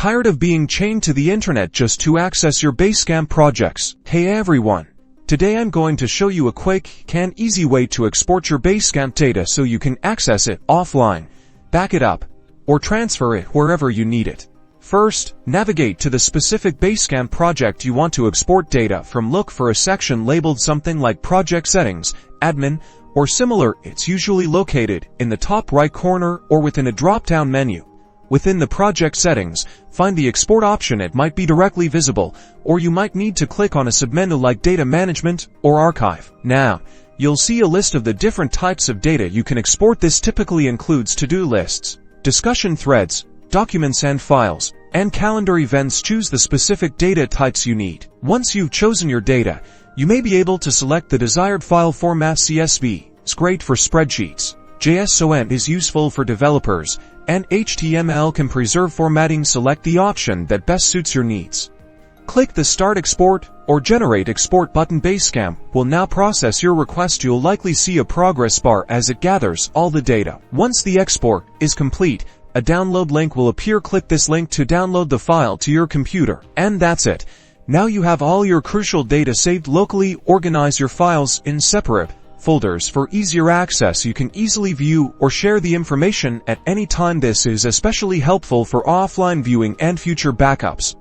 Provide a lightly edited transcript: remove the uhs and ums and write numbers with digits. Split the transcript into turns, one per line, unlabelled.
Tired of being chained to the internet just to access your Basecamp projects? Hey everyone! Today I'm going to show you a quick and easy way to export your Basecamp data so you can access it offline, back it up, or transfer it wherever you need it. First, navigate to the specific Basecamp project you want to export data from. Look for a section labeled something like Project Settings, Admin, or similar. It's usually located in the top right corner or within a drop-down menu. Within the project settings, find the export option. It might be directly visible, or you might need to click on a submenu like Data Management or Archive. Now, you'll see a list of the different types of data you can export. This typically includes to-do lists, discussion threads, documents and files, and calendar events. Choose the specific data types you need. Once you've chosen your data, you may be able to select the desired file format. CSV is great for spreadsheets, JSON is useful for developers, and HTML can preserve formatting. Select the option that best suits your needs. Click the Start Export or Generate Export button. Basecamp will now process your request. You'll likely see a progress bar as it gathers all the data. Once the export is complete, a download link will appear. Click this link to download the file to your computer. And that's it. Now you have all your crucial data saved locally. Organize your files in separate folders for easier access. You can easily view or share the information at any time. This is especially helpful for offline viewing and future backups.